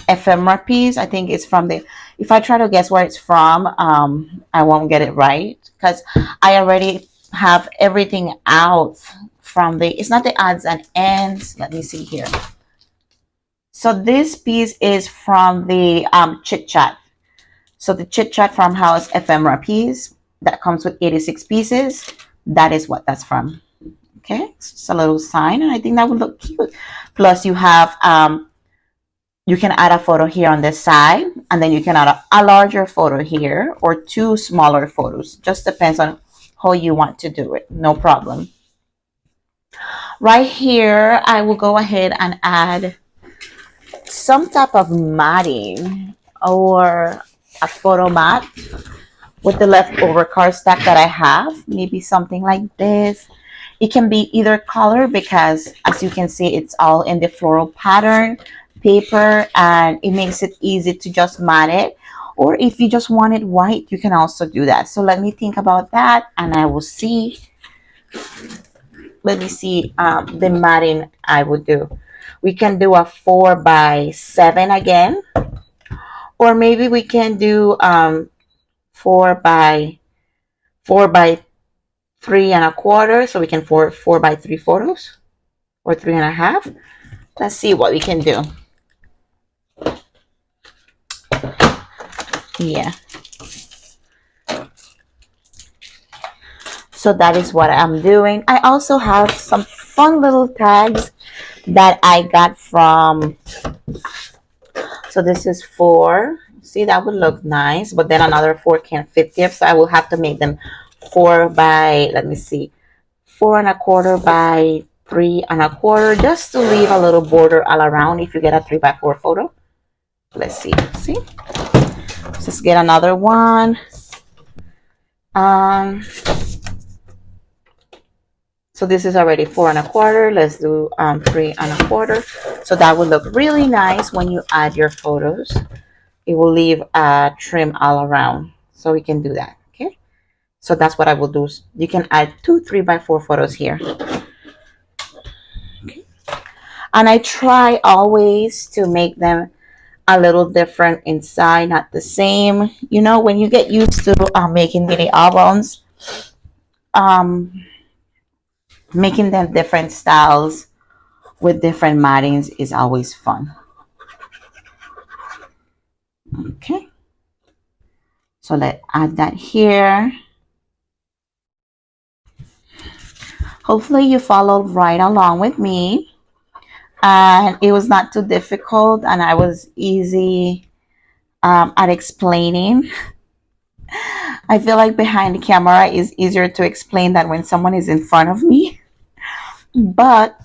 ephemera piece. I think it's from the, if I try to guess where it's from, I won't get it right because I already have everything out from the, it's not the odds and ends. Let me see here. So this piece is from the Chit Chat. So the Chit Chat Farmhouse ephemera piece that comes with 86 pieces, that is what that's from. Okay, so it's a little sign, and I think that would look cute. Plus, you have you can add a photo here on this side, and then you can add a larger photo here or two smaller photos. Just depends on how you want to do it. No problem. Right here, I will go ahead and add some type of matting or a photo mat with the leftover cardstock that I have. Maybe something like this. It can be either color because, as you can see, it's all in the floral pattern paper, and it makes it easy to just mat it. Or if you just want it white, you can also do that. So let me think about that, and I will see. Let me see the matting I would do. We can do a 4x7 again, or maybe we can do 4x3 1/4, so we can four by 3 photos or 3 1/2. Let's see what we can do. Yeah. So that is what I'm doing. I also have some fun little tags that I got from. So this is 4. See, that would look nice, but then another 4 can't fit here, so I will have to make them 4 by, let me see, 4 1/4 by 3 1/4, just to leave a little border all around if you get a 3x4 photo. Let's see. See? Let's get another one. So this is already 4 1/4. Let's do 3 1/4. So that will look really nice when you add your photos. It will leave a trim all around. So we can do that. Okay. So that's what I will do. You can add 2 3x4 photos here. Okay. And I try always to make them a little different inside, not the same. You know, when you get used to making mini albums, making them different styles with different mattings is always fun. Okay, so let's add that here. Hopefully you followed right along with me, and it was not too difficult, and I was easy at explaining. I feel like behind the camera is easier to explain than when someone is in front of me, but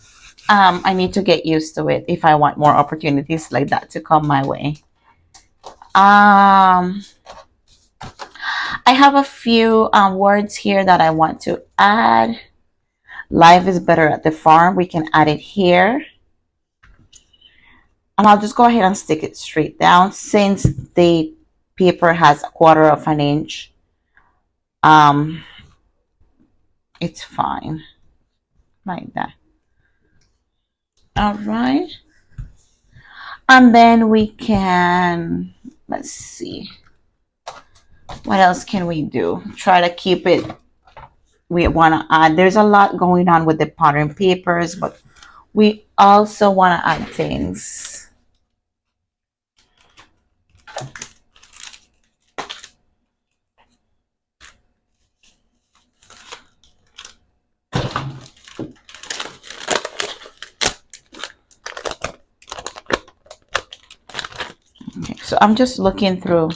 I need to get used to it if I want more opportunities like that to come my way. I have a few words here that I want to add. Life is better at the farm. We can add it here. And I'll just go ahead and stick it straight down since the paper has 1/4 of an inch. It's fine. Like that. All right. And then we can, let's see. What else can we do? Try to keep it. We want to add, there's a lot going on with the pattern papers, but we also want to add things. Okay, so I'm just looking through.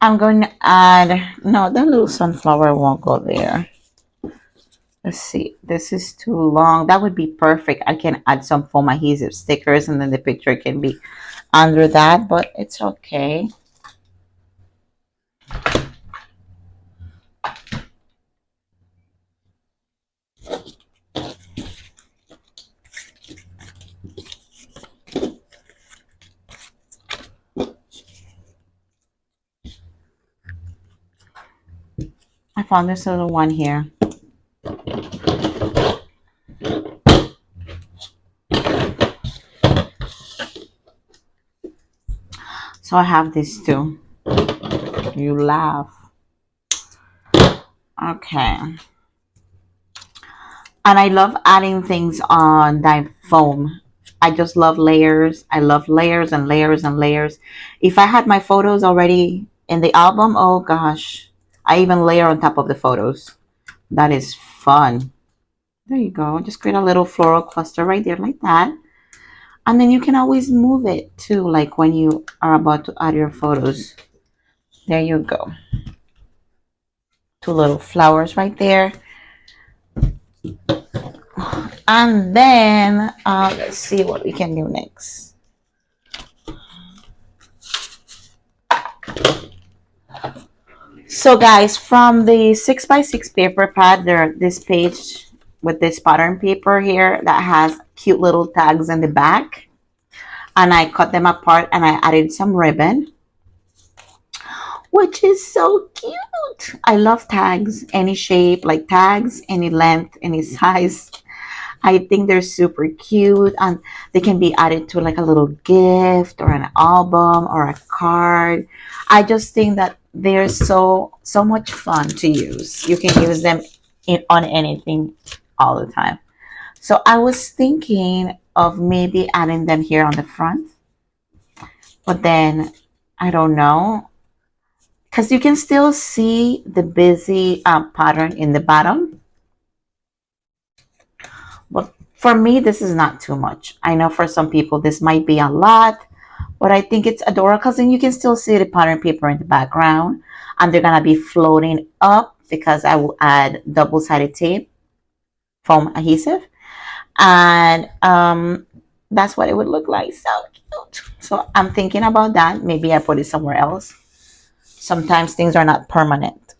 I'm going to add, no, the little sunflower won't go there. Let's see, this is too long. That would be perfect. I can add some foam adhesive stickers and then the picture can be under that, but it's okay. I found this little one here. So I have these two. You laugh. Okay. And I love adding things on die foam. I just love layers. I love layers and layers and layers. If I had my photos already in the album, oh gosh, I even layer on top of the photos. That is fun. There you go. Just create a little floral cluster right there like that. And then you can always move it too, like when you are about to add your photos. There you go. Two little flowers right there. And then let's see what we can do next. So guys, from the 6x6 paper pad, there this page with this pattern paper here that has cute little tags in the back. And I cut them apart and I added some ribbon, which is so cute. I love tags, any shape, like tags, any length, any size. I think they're super cute and they can be added to like a little gift or an album or a card. I just think that they're so much fun to use. You can use them on anything all the time. So I was thinking of maybe adding them here on the front, but then I don't know because you can still see the busy pattern in the bottom. But for me, this is not too much. I know for some people this might be a lot, but I think it's adorable because then you can still see the pattern paper in the background and they're gonna be floating up because I will add double-sided tape, foam adhesive, and that's what it would look like. So cute. So I'm thinking about that. Maybe I put it somewhere else. Sometimes things are not permanent.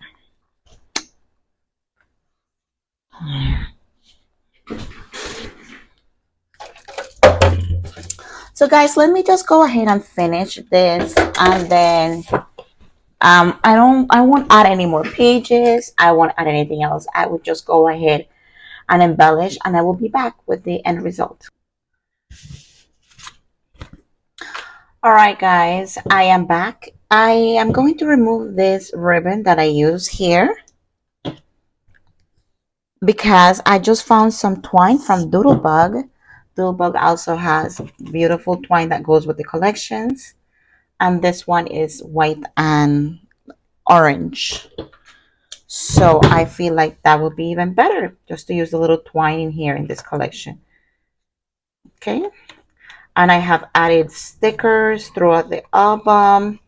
So guys, let me just go ahead and finish this, and then I won't add any more pages. I won't add anything else. I would just go ahead and embellish, and I will be back with the end result. All right, guys, I am back. I am going to remove this ribbon that I use here because I just found some twine from Doodlebug. Doodlebug also has beautiful twine that goes with the collections. And this one is white and orange. So I feel like that would be even better just to use a little twine in here in this collection. Okay. And I have added stickers throughout the album.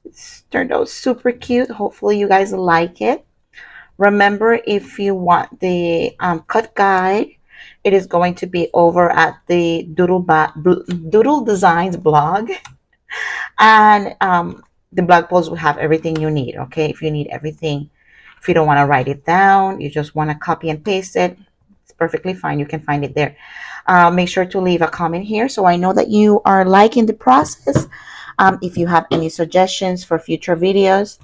It's turned out super cute. Hopefully you guys like it. Remember, if you want the cut guide, it is going to be over at the Doodle Designs blog. And the blog post will have everything you need. Okay, if you need everything, if you don't want to write it down, you just want to copy and paste it, it's perfectly fine. You can find it there. Make sure to leave a comment here so I know that you are liking the process. If you have any suggestions for future videos,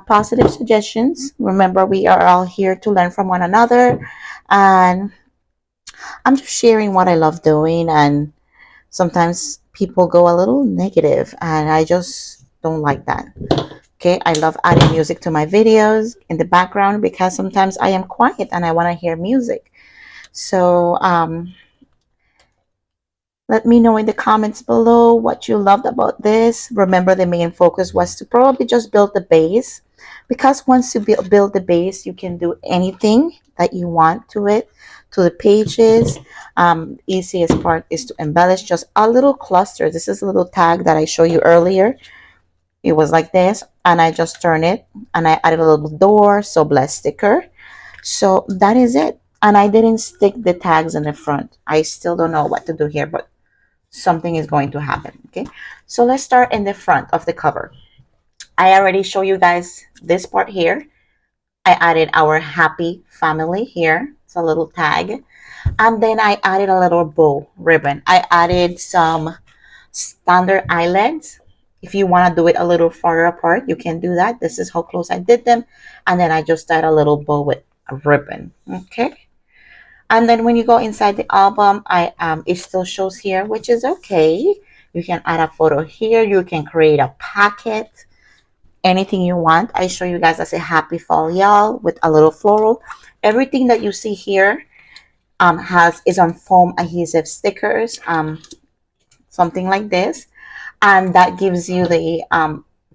positive suggestions. Remember, we are all here to learn from one another, and I'm just sharing what I love doing. And sometimes people go a little negative, and I just don't like that. Okay, I love adding music to my videos in the background because sometimes I am quiet and I want to hear music. So let me know in the comments below what you loved about this. Remember, the main focus was to probably just build the base, because once you build the base, you can do anything that you want to it, to the pages. Easiest part is to embellish just a little cluster. This is a little tag that I showed you earlier. It was like this, and I just turn it and I added a little door, so blessed sticker. So that is it. And I didn't stick the tags in the front. I still don't know what to do here, but something is going to happen. Okay, so let's start in the front of the cover. I already showed you guys this part here. I added our happy family here. It's a little tag. And then I added a little bow ribbon. I added some standard eyelets. If you want to do it a little farther apart, you can do that. This is how close I did them. And then I just add a little bow with a ribbon. Okay. And then when you go inside the album, it still shows here, which is okay. You can add a photo here. You can create a packet, anything you want. I show you guys as a happy fall, y'all, with a little floral. Everything that you see here has is on foam adhesive stickers, something like this, and that gives you the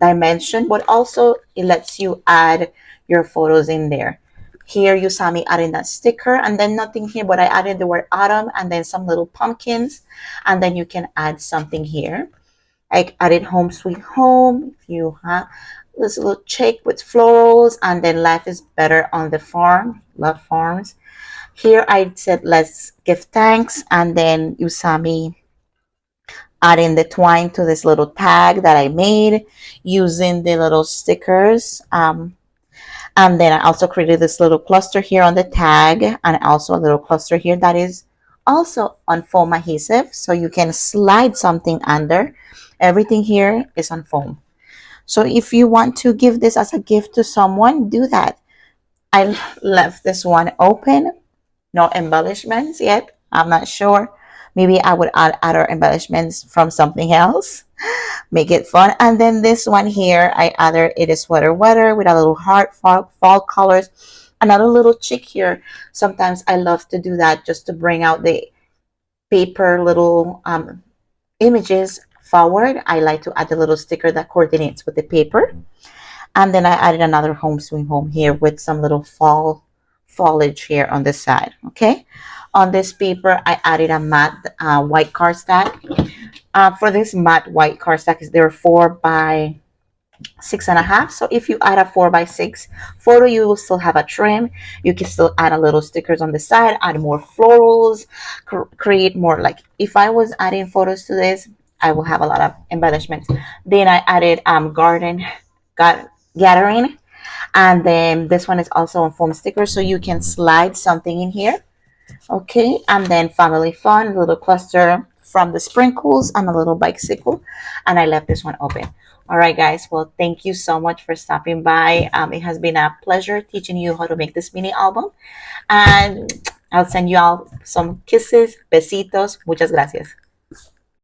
dimension, but also it lets you add your photos in there. Here you saw me adding that sticker, and then nothing here, but I added the word autumn and then some little pumpkins, and then you can add something here. I added home sweet home. If you have this little chick with florals, and then life is better on the farm. Love farms. Here I said let's give thanks, and then you saw me adding the twine to this little tag that I made using the little stickers. And then I also created this little cluster here on the tag, and also a little cluster here that is also on foam adhesive, so you can slide something under. Everything here is on foam. So if you want to give this as a gift to someone, do that. I left this one open. No embellishments yet. I'm not sure. Maybe I would add other embellishments from something else. Make it fun. And then this one here, I added it is sweater weather with a little heart fall colors. Another little chick here. Sometimes I love to do that just to bring out the paper little images forward. I like to add a little sticker that coordinates with the paper. And then I added another home swing home here with some little fall foliage here on the side. Okay, on this paper I added a matte white cardstock. For this matte white cardstock, there are 4 by 6.5. So if you add a 4 by 6 photo, you will still have a trim. You can still add a little stickers on the side, add more florals, create more. Like if I was adding photos to this, I will have a lot of embellishments. Then I added garden gathering, and then this one is also on foam stickers, so you can slide something in here. Okay, and then family fun, a little cluster from the sprinkles and a little bicycle, and I left this one open. All right, guys, well, thank you so much for stopping by. It has been a pleasure teaching you how to make this mini album, and I'll send you all some kisses, besitos, muchas gracias.